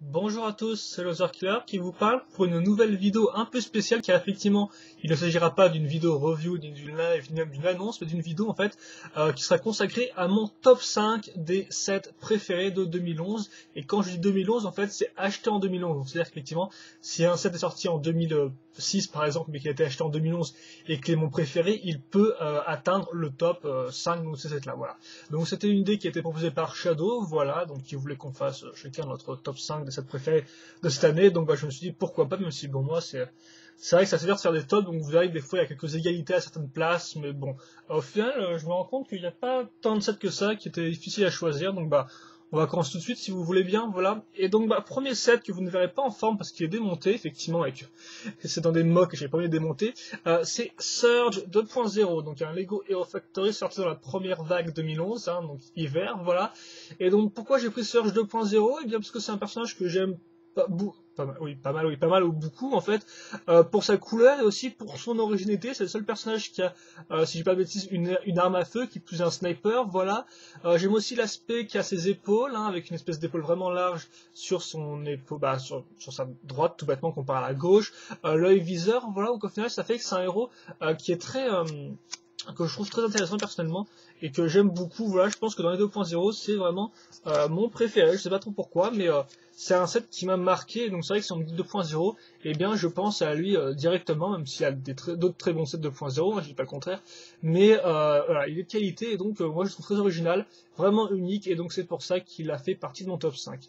Bonjour à tous, c'est Loser qui vous parle pour une nouvelle vidéo un peu spéciale car effectivement il ne s'agira pas d'une vidéo review, ni d'une live, ni même d'une annonce, mais d'une vidéo en fait qui sera consacrée à mon top 5 des sets préférés de 2011. Et quand je dis 2011 en fait c'est acheté en 2011, c'est-à-dire qu'effectivement si un set est sorti en 2006 par exemple mais qui a été acheté en 2011 et qui est mon préféré, il peut atteindre le top 5 de ces sets là, voilà. Donc c'était une idée qui a été proposée par Shadow, voilà, donc qui voulait qu'on fasse chacun notre top 5 des sets préférés de cette année, donc je me suis dit pourquoi pas, même si bon moi c'est vrai que ça se fait de faire des tops, donc vous verrez que des fois il y a quelques égalités à certaines places, mais bon, au final je me rends compte qu'il n'y a pas tant de sets que ça, qui étaient difficiles à choisir, donc on va commencer tout de suite si vous voulez bien, voilà. Et donc premier set que vous ne verrez pas en forme parce qu'il est démonté, effectivement, et que c'est dans des mocks que j'ai pas envie de démonter, c'est Surge 2.0, donc un Lego Hero Factory sorti dans la première vague 2011, hein, donc hiver, voilà. Et donc pourquoi j'ai pris Surge 2.0? Eh bien parce que c'est un personnage que j'aime pas mal ou beaucoup en fait, pour sa couleur et aussi pour son originalité. C'est le seul personnage qui a, si je dis pas de bêtises, une arme à feu, qui est plus un sniper, voilà. J'aime aussi l'aspect qui a ses épaules, hein, avec une espèce d'épaule vraiment large sur son épaule, sur sa droite tout bêtement comparé à la gauche, l'œil viseur, voilà. Donc au final ça fait que c'est un héros qui est très que je trouve très intéressant personnellement et que j'aime beaucoup. Voilà, je pense que dans les 2.0 c'est vraiment mon préféré. Je sais pas trop pourquoi, mais c'est un set qui m'a marqué. Donc c'est vrai que si on me dit 2.0, eh bien je pense à lui directement, même s'il y a d'autres très bons sets 2.0, hein, je dis pas le contraire. Mais voilà, il est de qualité et donc moi je le trouve très original, vraiment unique, et donc c'est pour ça qu'il a fait partie de mon top 5.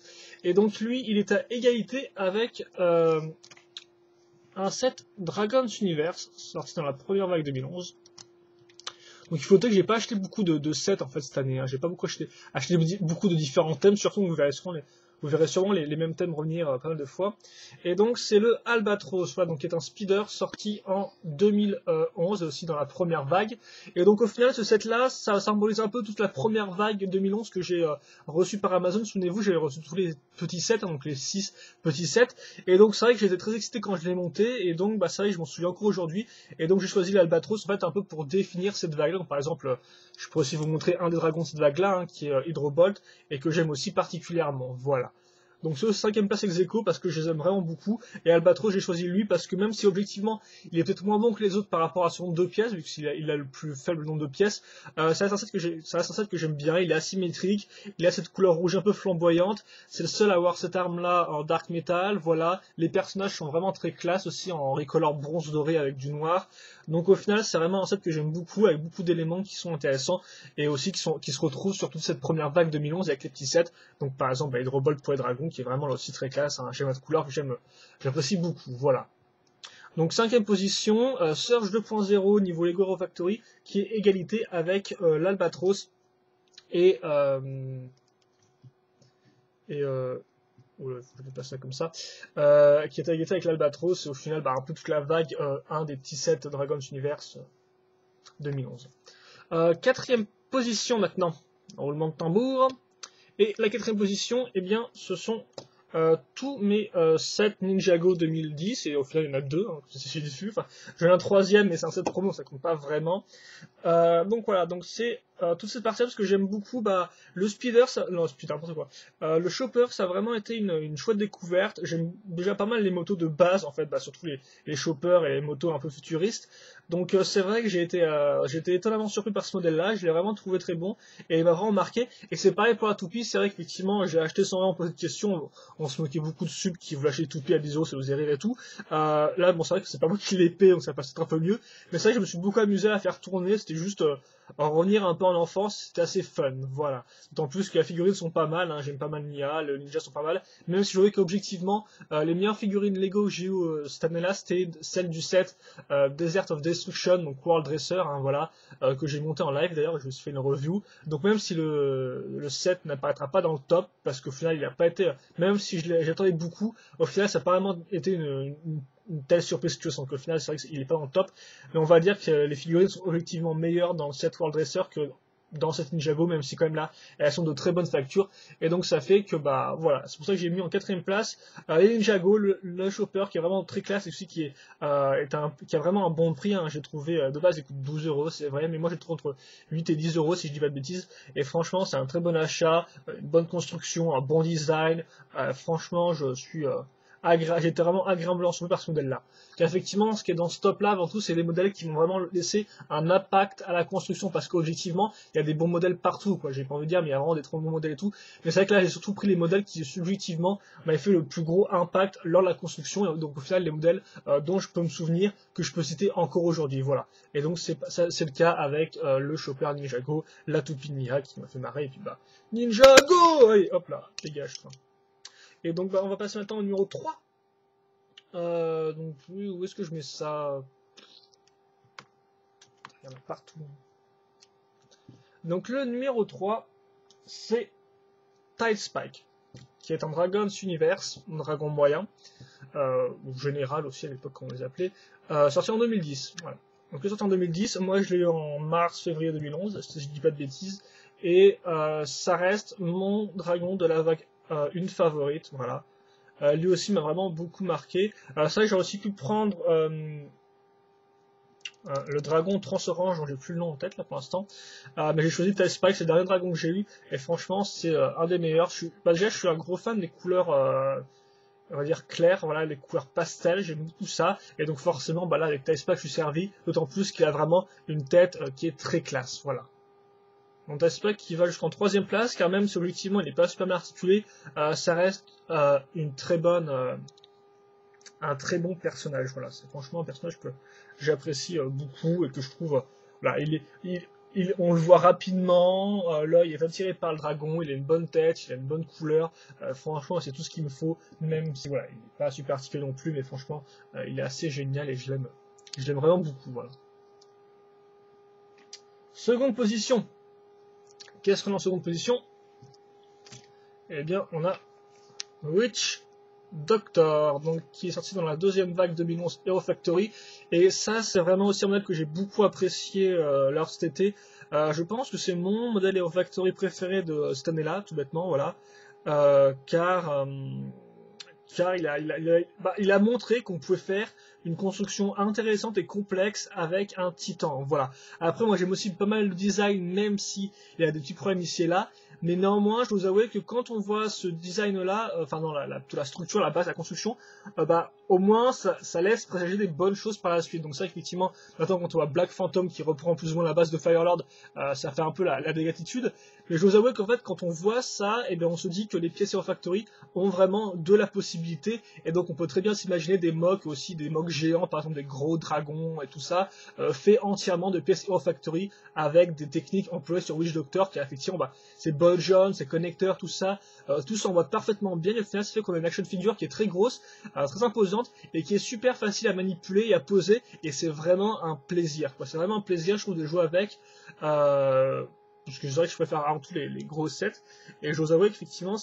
Et donc lui, il est à égalité avec un set Dragon's Universe sorti dans la première vague 2011. Donc il faut noter que j'ai pas acheté beaucoup de sets en fait cette année, hein. J'ai pas beaucoup acheté beaucoup de différents thèmes, surtout que vous verrez sûrement les mêmes thèmes revenir pas mal de fois. Et donc c'est le Albatros, voilà, donc qui est un speeder sorti en 2011, aussi dans la première vague. Et donc au final ce set là, ça symbolise un peu toute la première vague 2011 que j'ai reçue par Amazon. Souvenez-vous, j'avais reçu tous les petits sets, hein, donc les 6 petits sets. Et donc c'est vrai que j'étais très excité quand je l'ai monté, et donc c'est vrai que je m'en souviens encore aujourd'hui. Et donc j'ai choisi l'Albatros en fait un peu pour définir cette vague là. Donc par exemple, je pourrais aussi vous montrer un des dragons de cette vague là, hein, qui est Hydrobolt, et que j'aime aussi particulièrement, voilà. Donc ce 5ème place ex aequo parce que je les aime vraiment beaucoup, et Albatros j'ai choisi lui parce que même si objectivement il est peut-être moins bon que les autres par rapport à son nombre de pièces, vu qu'il a le plus faible nombre de pièces, ça reste un set que j'aime bien. Il est asymétrique, il a cette couleur rouge un peu flamboyante, c'est le seul à avoir cette arme là en dark metal, voilà. Les personnages sont vraiment très classe aussi, en recolor bronze doré avec du noir. Donc au final c'est vraiment un set que j'aime beaucoup, avec beaucoup d'éléments qui sont intéressants et aussi qui se retrouvent sur toute cette première vague 2011 avec les petits sets. Donc par exemple Hydrobolt pour les dragons, qui est vraiment là aussi très classe, un schéma de couleur que j'apprécie beaucoup, voilà. Donc 5ème position, Surge 2.0 niveau Lego Hero Factory, qui est égalité avec l'Albatros et et oula, faut que je déplace ça comme ça, qui est égalité avec l'Albatros, et au final un peu toute la vague 1 des petits sets Dragon's Universe 2011. 4ème position maintenant, roulement de tambour. Et la 4ème position, eh bien, ce sont tous mes 7 Ninjago 2010, et au final il y en a 2, hein, c'est dessus. Enfin, j'en ai un 3ème, mais c'est un set promo, ça compte pas vraiment. Donc voilà, donc c'est toute cette partie parce que j'aime beaucoup le speeder, non speeder n'importe quoi. Le chopper, ça a vraiment été une chouette découverte. J'aime déjà pas mal les motos de base en fait, surtout les choppers et les motos un peu futuristes. Donc c'est vrai que j'ai été étonnamment surpris par ce modèle-là, je l'ai vraiment trouvé très bon et il m'a vraiment marqué. Et c'est pareil pour la toupie, c'est vrai qu'effectivement j'ai acheté sans vraiment poser de questions. On se moquait beaucoup de subs qui voulaient acheter des toupies à 10 euros, ça vous rire et tout. Là bon c'est vrai que c'est pas moi qui l'ai payé, donc ça passe un peu mieux. Mais c'est vrai que je me suis beaucoup amusé à faire tourner, c'était juste en revenir un peu en enfance, c'était assez fun, voilà. D'autant plus que les figurines sont pas mal, hein, j'aime pas mal Nia, le Ninja sont pas mal, même si je trouvais qu'objectivement, les meilleures figurines Lego que j'ai eu cette année-là, c'était celle du set Desert of Destruction, donc World Dresser, hein, voilà, que j'ai monté en live d'ailleurs, je me suis fait une review. Donc même si le set n'apparaîtra pas dans le top, parce qu'au final il n'a pas été, même si j'attendais beaucoup, au final ça a pas vraiment été une telle surprise que sans qu'au final c'est vrai qu'il n'est pas dans le top, mais on va dire que les figurines sont objectivement meilleures dans le set World Dresser que dans cette Ninjago, même si quand même là, elles sont de très bonne facture. Et donc ça fait que, bah voilà, c'est pour ça que j'ai mis en 4ème place les Ninjago, le Chopper qui est vraiment très classe et aussi qui a vraiment un bon prix. Hein. J'ai trouvé, de base, il coûte 12 euros, c'est vrai, mais moi j'ai trouvé entre 8 et 10 euros si je dis pas de bêtises. Et franchement, c'est un très bon achat, une bonne construction, un bon design. Franchement, j'étais vraiment agréablement surpris par ce modèle-là. Car effectivement, ce qui est dans ce top-là, avant tout, c'est les modèles qui vont vraiment laisser un impact à la construction, parce qu'objectivement, il y a des bons modèles partout, quoi. J'ai pas envie de dire, mais il y a vraiment des très bons modèles et tout. Mais c'est vrai que là, j'ai surtout pris les modèles qui, subjectivement, m'avaient fait le plus gros impact lors de la construction, et donc au final, les modèles dont je peux me souvenir, que je peux citer encore aujourd'hui, voilà. Et donc, c'est le cas avec le Chopper Ninjago, la toupie Nia, qui m'a fait marrer, et puis bah, Ninjago! Allez, hop là, dégage, quoi. Et donc, bah, on va passer maintenant au numéro 3. Donc, où est-ce que je mets ça? Il y en a partout. Donc, le numéro 3, c'est Tide Spike, qui est un Dragon's Universe, un dragon moyen, ou général aussi à l'époque, quand on les appelait, sorti en 2010. Voilà. Donc, il est sorti en 2010. Moi, je l'ai eu en mars-février 2011, si je dis pas de bêtises. Et ça reste mon dragon de la vague 1 favorite. Voilà. Lui aussi m'a vraiment beaucoup marqué. Ça, j'ai aussi pu prendre le dragon Transorange, dont j'ai plus le nom en tête là pour l'instant. Mais j'ai choisi Tide Spike, c'est le dernier dragon que j'ai eu. Et franchement, c'est un des meilleurs. Déjà, je suis un gros fan des couleurs, on va dire claires, voilà, les couleurs pastel, j'aime beaucoup ça. Et donc forcément, bah là, avec Tide Spike, je suis servi. D'autant plus qu'il a vraiment une tête qui est très classe. Voilà. Donc Tide qui va jusqu'en 3ème place, car même si objectivement il n'est pas super bien articulé, ça reste une très bonne, un très bon personnage. Voilà, c'est franchement un personnage que j'apprécie beaucoup et que je trouve, voilà, on le voit rapidement, l'œil est attiré par le dragon, il a une bonne tête, il a une bonne couleur. Franchement, c'est tout ce qu'il me faut, même si voilà, il n'est pas super articulé non plus, mais franchement, il est assez génial et je l'aime vraiment beaucoup. Voilà. Seconde position. Qu'est-ce qu'on a en seconde position? Eh bien, on a Witch Doctor, donc qui est sorti dans la 2ème vague 2011 Hero Factory. Et ça, c'est vraiment aussi un modèle que j'ai beaucoup apprécié lors de cet été. Je pense que c'est mon modèle Hero Factory préféré de cette année-là, tout bêtement, voilà. Car il a montré qu'on pouvait faire une construction intéressante et complexe avec un titan. Voilà. Après, moi, j'aime aussi pas mal le design, même si il y a des petits problèmes ici et là. Mais néanmoins, je dois vous avouer que quand on voit ce design-là, enfin non, toute la structure, la base, la construction, bah au moins ça laisse présager des bonnes choses par la suite. Donc ça, effectivement, maintenant quand on voit Black Phantom qui reprend plus ou moins la base de Firelord, ça fait un peu la bégatitude. Mais je dois vous avouer qu'en fait, quand on voit ça, eh bien, on se dit que les pièces Hero Factory ont vraiment de la possibilité. Et donc on peut très bien s'imaginer des mocks aussi, des mocks géants, par exemple des gros dragons et tout ça, fait entièrement de pièces Hero Factory avec des techniques employées sur Witch Doctor, qui a effectivement ses John, ses connecteurs, tout ça, tout s'emboîte parfaitement bien. Et au final, ça fait qu'on a une action figure qui est très grosse, très imposante et qui est super facile à manipuler et à poser. Et c'est vraiment un plaisir, quoi. C'est vraiment un plaisir, je trouve, de jouer avec. Parce que je dirais que je préfère avant tout les gros sets. Et j'ose avouer qu'effectivement,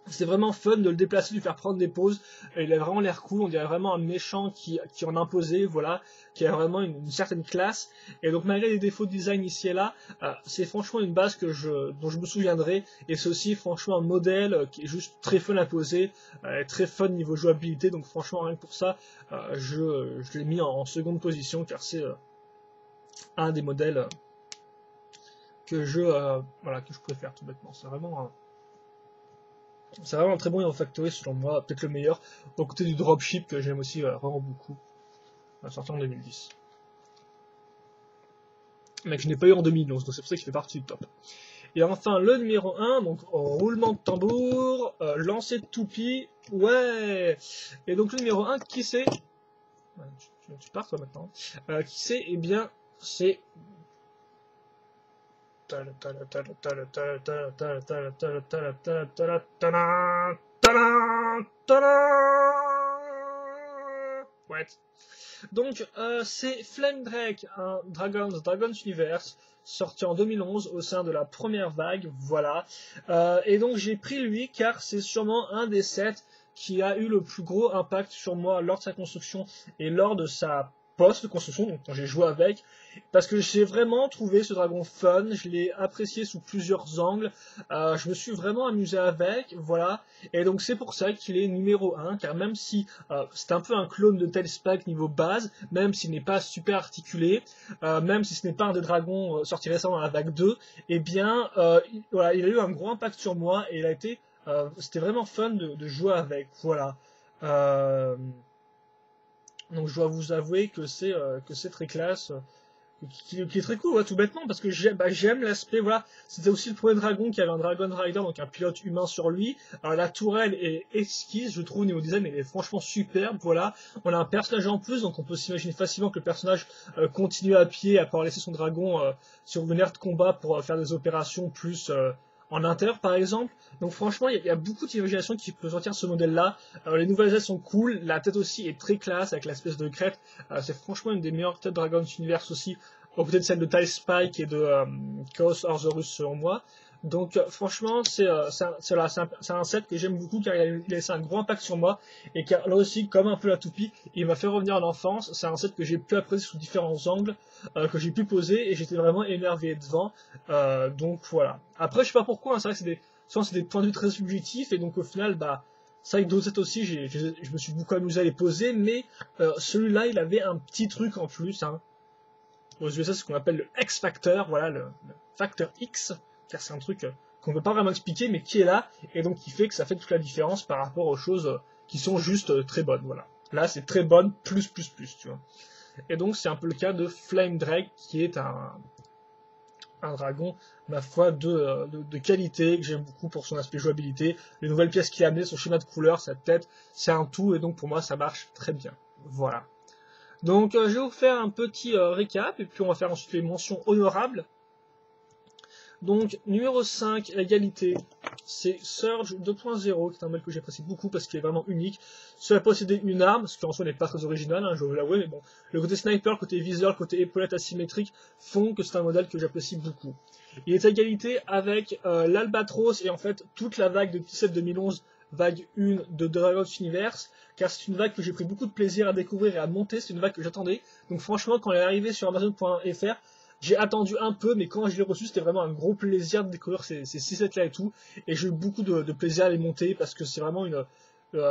c'est vraiment fun de le déplacer, de lui faire prendre des pauses. Et il a vraiment l'air cool, on dirait vraiment un méchant qui en a imposé, voilà, qui a vraiment une certaine classe. Et donc malgré les défauts de design ici et là, c'est franchement une base dont je me souviendrai. Et c'est aussi franchement un modèle qui est juste très fun à poser, très fun niveau jouabilité. Donc franchement rien que pour ça, je l'ai mis en seconde position, car c'est un des modèles que je préfère tout bêtement. C'est vraiment un très bon Hero Factory selon moi, peut-être le meilleur, aux côtés du Dropship que j'aime aussi vraiment beaucoup, sorti en 2010. Mais que je n'ai pas eu en 2011, donc c'est pour ça qu'il fait partie du top. Et enfin le numéro 1, donc roulement de tambour, lancer de toupie, ouais. Et donc le numéro 1, qui c'est? Tu pars toi maintenant. Qui c'est? Eh bien c'est ouais. Donc c'est Flame Drake, un Dragon's Universe, sorti en 2011 au sein de la première vague, voilà. Et donc j'ai pris lui car c'est sûrement un des sets qui a eu le plus gros impact sur moi lors de sa construction et lors de sa post de construction, donc quand j'ai joué avec, parce que j'ai vraiment trouvé ce dragon fun, je l'ai apprécié sous plusieurs angles, je me suis vraiment amusé avec, voilà, et donc c'est pour ça qu'il est numéro 1, car même si c'est un peu un clone de Telspac niveau base, même s'il n'est pas super articulé, même si ce n'est pas un des dragons sortis récemment dans la vague 2, eh bien, voilà, il a eu un gros impact sur moi, et il a été, c'était vraiment fun de jouer avec, voilà. Donc je dois vous avouer que c'est très classe, qui est très cool, ouais, tout bêtement, parce que j'aime l'aspect, voilà, c'était aussi le premier dragon qui avait un Dragon Rider, donc un pilote humain sur lui. Alors la tourelle est exquise, je trouve, au niveau design, elle est franchement superbe, voilà. On a un personnage en plus, donc on peut s'imaginer facilement que le personnage continue à pied, à pouvoir laisser son dragon sur une aire de combat pour faire des opérations plus en inter par exemple. Donc franchement, il y a beaucoup d'imagination qui peut sortir de ce modèle-là. Les nouvelles ailes sont cool, la tête aussi est très classe avec l'espèce de crête. C'est franchement une des meilleures têtes Dragon's Universe aussi, aux côtés de celle de Tildspike et de Chaos Ortherus selon moi. Donc franchement, c'est un set que j'aime beaucoup car il a laissé un gros impact sur moi et car là aussi, comme un peu la toupie, il m'a fait revenir en enfance. C'est un set que j'ai pu apprécier sous différents angles, que j'ai pu poser et j'étais vraiment émerveillé devant. Donc voilà. Après, je sais pas pourquoi, hein, c'est vrai que c'est des points de vue très subjectifs et donc au final, bah, c'est vrai que d'autres sets aussi, je me suis beaucoup amusé à les poser, mais celui-là, il avait un petit truc en plus. Hein. Aux USA, c'est ce qu'on appelle le X Factor, voilà, le facteur X, car c'est un truc qu'on ne peut pas vraiment expliquer, mais qui est là, et donc qui fait que ça fait toute la différence par rapport aux choses qui sont juste très bonnes, voilà. Là, c'est très bonne, plus, tu vois. Et donc, c'est un peu le cas de Flame Drake, qui est un dragon, ma foi, de qualité, que j'aime beaucoup pour son aspect jouabilité. Les nouvelles pièces qu'il a amenées, son schéma de couleur, sa tête, c'est un tout, et donc pour moi, ça marche très bien. Voilà. Donc je vais vous faire un petit récap, et puis on va faire ensuite les mentions honorables. Donc numéro 5, égalité, c'est Surge 2.0, qui est un modèle que j'apprécie beaucoup parce qu'il est vraiment unique. Cela posséder une arme, ce qui en soi n'est pas très original, hein, je vais vous l'avouer, mais bon, le côté sniper, le côté viseur, le côté épaulette asymétrique font que c'est un modèle que j'apprécie beaucoup. Il est à égalité avec l'Albatros et en fait toute la vague de 17-2011, vague 1 de Dragon's Universe, car c'est une vague que j'ai pris beaucoup de plaisir à découvrir et à monter, c'est une vague que j'attendais. Donc franchement, quand elle est arrivée sur Amazon.fr, j'ai attendu un peu, mais quand je l'ai reçu, c'était vraiment un gros plaisir de découvrir ces 6 sets là et tout, et j'ai eu beaucoup de plaisir à les monter, parce que c'est vraiment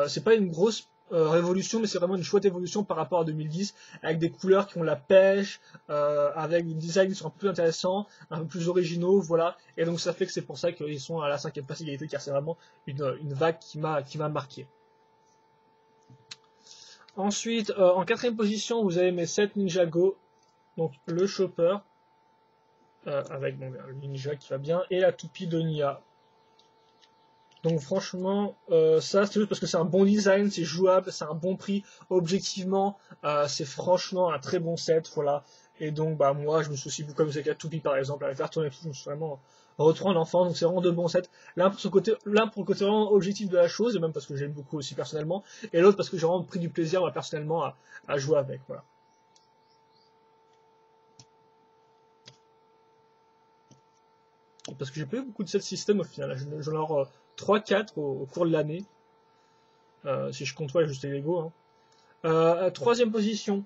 c'est pas une grosse révolution, mais c'est vraiment une chouette évolution par rapport à 2010, avec des couleurs qui ont la pêche, avec des designs qui sont un peu plus intéressants, un peu plus originaux, voilà, et donc ça fait que c'est pour ça qu'ils sont à la 5e place égalité, car c'est vraiment une vague qui m'a marqué. Ensuite, en 4e position, vous avez mes 7 Ninjago, donc le Chopper, avec bon, le ninja qui va bien, et la toupie de Nia. Donc franchement, ça c'est juste parce que c'est un bon design, c'est jouable, c'est un bon prix, objectivement, c'est franchement un très bon set, voilà. Et donc bah moi je me suis aussi beaucoup amusé avec la toupie par exemple, avec Verton et tout, je me suis vraiment retrouvé en enfant, donc c'est vraiment de bons sets. L'un pour le côté vraiment objectif de la chose, et même parce que j'aime beaucoup aussi personnellement, et l'autre parce que j'ai vraiment pris du plaisir moi, personnellement à jouer avec, voilà. Parce que j'ai pas eu beaucoup de sets système au final, j'en ai 3-4 au cours de l'année, si je compte juste les Lego. Hein. 3e position,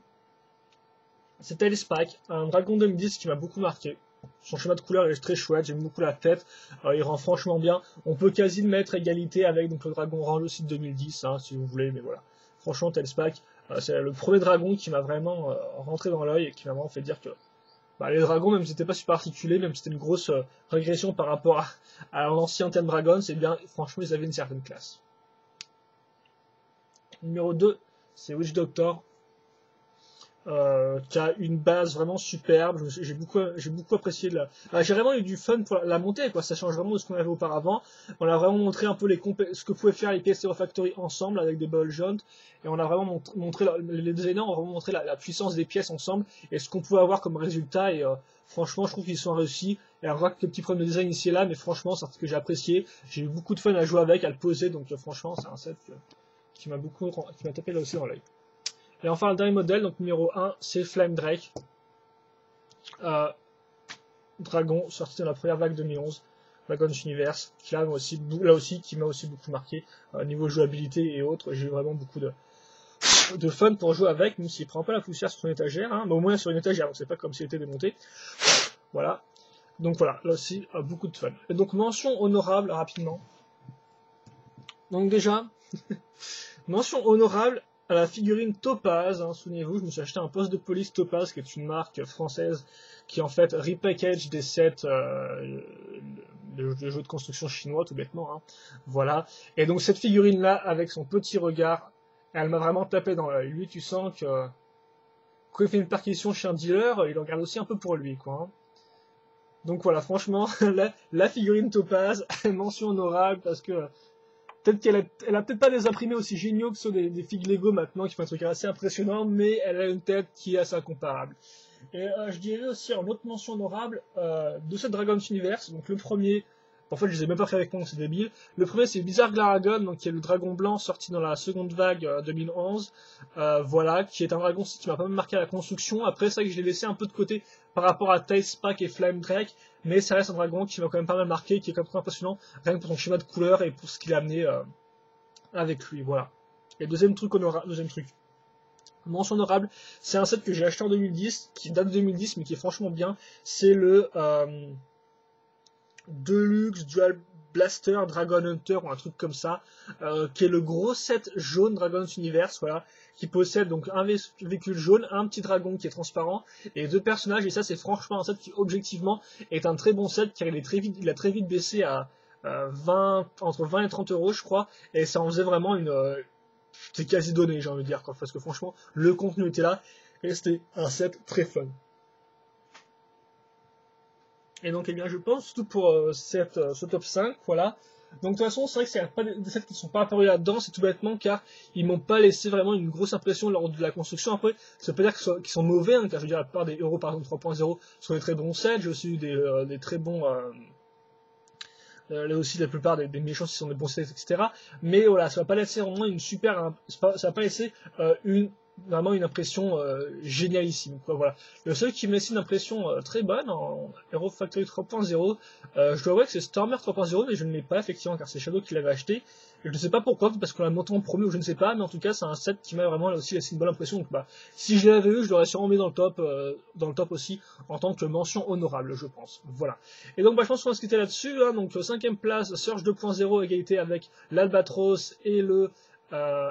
c'est Tildspike, un dragon 2010 qui m'a beaucoup marqué. Son schéma de couleur est très chouette, j'aime beaucoup la tête, il rend franchement bien. On peut quasi le mettre à égalité avec donc, le dragon Range aussi de 2010, hein, si vous voulez, mais voilà. Franchement, Tildspike, c'est le premier dragon qui m'a vraiment rentré dans l'œil et qui m'a vraiment fait dire que bah, les dragons, même si c'était pas super articulé, même si c'était une grosse régression par rapport à l'ancien Ten Dragon, c'est bien, franchement, ils avaient une certaine classe. Numéro 2, c'est Witch Doctor, qui a une base vraiment superbe. J'ai beaucoup apprécié j'ai vraiment eu du fun pour la montée, quoi. Ça change vraiment de ce qu'on avait auparavant. On a vraiment montré un peu ce que pouvaient faire les pièces Hero Factory ensemble avec des ball joints, et on a vraiment montré les designers ont vraiment montré la puissance des pièces ensemble et ce qu'on pouvait avoir comme résultat. Et franchement, je trouve qu'ils sont réussis. Et on voit quelques petits problèmes de design ici et là, mais franchement, c'est ce que j'ai apprécié. J'ai eu beaucoup de fun à jouer avec, à le poser, donc franchement, c'est un set qui m'a tapé là aussi dans l'œil. Et enfin, le dernier modèle, donc numéro 1, c'est Flame Drake. Dragon, sorti de la première vague 2011, Dragon's Universe, qui là aussi, qui m'a aussi beaucoup marqué. Niveau jouabilité et autres, j'ai eu vraiment beaucoup de de fun pour jouer avec, même s'il prend pas la poussière sur son étagère, hein, mais au moins sur une étagère, donc c'est pas comme s'il était démonté. Voilà. Donc voilà, là aussi, beaucoup de fun. Et donc mention honorable, rapidement. Donc déjà, mention honorable à la figurine Topaz, hein, souvenez-vous, je me suis acheté un poste de police Topaz, qui est une marque française, qui en fait repackage des sets de jeux de construction chinois, tout bêtement. Hein. Voilà. Et donc cette figurine-là, avec son petit regard, elle m'a vraiment tapé dans l'œil. Lui, tu sens que quand il fait une perquisition chez un dealer, il en garde aussi un peu pour lui, quoi. Hein. Donc voilà, franchement, la figurine Topaz, mention honorable, parce que peut-être qu'elle a peut-être pas des imprimés aussi géniaux que ceux des figues Lego maintenant, qui font un truc assez impressionnant, mais elle a une tête qui est assez incomparable. Et je dirais aussi en autre mention honorable de cette Dragon's Universe, donc le premier, en fait je les ai même pas fait avec moi, c'est débile. Le premier c'est Bizarre Glaragon, donc qui est le dragon blanc sorti dans la seconde vague 2011, voilà, qui est un dragon qui m'a pas mal marqué à la construction. Après ça que je l'ai laissé un peu de côté par rapport à Tailspack et Flame Drake, mais ça reste un dragon qui m'a quand même pas mal marqué, qui est quand même très impressionnant, rien que pour son schéma de couleur et pour ce qu'il a amené avec lui, voilà. Et deuxième truc, mention honorable, c'est un set que j'ai acheté en 2010, qui date de 2010, mais qui est franchement bien. C'est le Deluxe Dual Blaster Dragon Hunter, ou un truc comme ça, qui est le gros set jaune Dragon's Universe, voilà, qui possède donc un véhicule jaune, un petit dragon qui est transparent, et 2 personnages, et ça c'est franchement un set qui objectivement est un très bon set, car il a très vite baissé à entre 20 et 30 euros je crois, et ça en faisait vraiment c'est quasi donné, j'ai envie de dire, quoi, parce que franchement, le contenu était là, et c'était un set très fun. Et donc, eh bien, je pense, surtout pour ce top 5, voilà. Donc, de toute façon, c'est vrai que c'est pas des sets qui ne sont pas apparus là-dedans, c'est tout bêtement, car ils m'ont pas laissé vraiment une grosse impression lors de la construction. Après, ça peut dire qu'ils sont mauvais, hein, car je veux dire, la plupart des Euro, par exemple, 3.0 sont des très bons sets, j'ai aussi eu des très bons... là aussi la plupart des méchants qui sont des bons sets, etc. Mais voilà, ça va pas laisser vraiment ça va pas laisser vraiment une impression génialissime, quoi, voilà. Le seul qui me laisse une impression très bonne en Hero Factory 3.0, je dois avouer que c'est Stormer 3.0, mais je ne l'ai pas effectivement car c'est Shadow qui l'avait acheté. Et je ne sais pas pourquoi, parce qu'on l'a monté en premier ou je ne sais pas, mais en tout cas c'est un set qui m'a vraiment là aussi laissé une bonne impression. Donc bah, si je l'avais eu, je l'aurais sûrement mis dans le top aussi, en tant que mention honorable, je pense. Voilà. Et donc bah, je pense qu'on va se quitter là-dessus. Hein. Donc 5ème place, Surge 2.0, égalité avec l'Albatros et le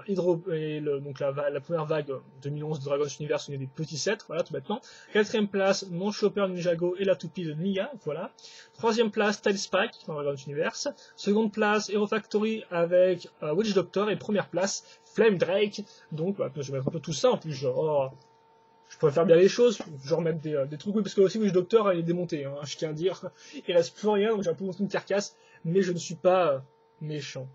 donc la première vague 2011 de Dragon's Universe, on est des petits sets, voilà, tout bêtement. 4ème place, mon Chopper Ninjago et la toupie de Nia, voilà. 3ème place, Tailspack dans Dragon's Universe. 2ème place, Hero Factory avec Witch Doctor. Et 1ère place, Flame Drake. Donc, bah, je vais mettre un peu tout ça, en plus, je pourrais faire bien les choses, genre mettre des trucs, oui, parce que aussi Witch Doctor, il est démonté, hein, je tiens à dire. Il reste plus rien, donc j'ai un peu monté une carcasse, mais je ne suis pas méchant.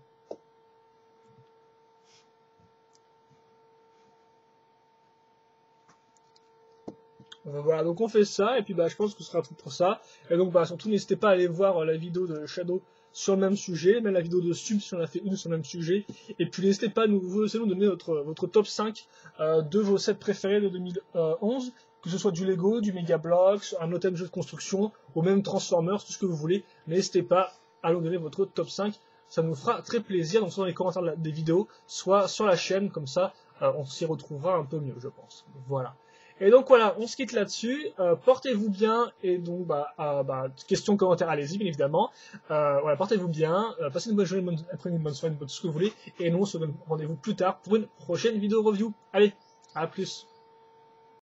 Voilà, donc on fait ça, et puis bah je pense que ce sera tout pour ça. Et donc bah surtout n'hésitez pas à aller voir la vidéo de Shadow sur le même sujet, même la vidéo de Sub si on a fait une sur le même sujet. Et puis n'hésitez pas à nous donner votre top 5 de vos sets préférés de 2011, que ce soit du Lego, du Mega Bloks, un autre jeu de construction, ou même Transformers, tout ce que vous voulez. N'hésitez pas à nous donner votre top 5, ça nous fera très plaisir, donc soit dans les commentaires des vidéos, soit sur la chaîne, comme ça on s'y retrouvera un peu mieux je pense. Voilà. Et donc voilà, on se quitte là-dessus. Portez-vous bien et donc questions, commentaires, allez-y bien évidemment. Voilà, portez-vous bien, passez une bonne journée, une bonne soirée, tout ce que vous voulez. Et nous on se donne rendez-vous plus tard pour une prochaine vidéo review. Allez, à plus.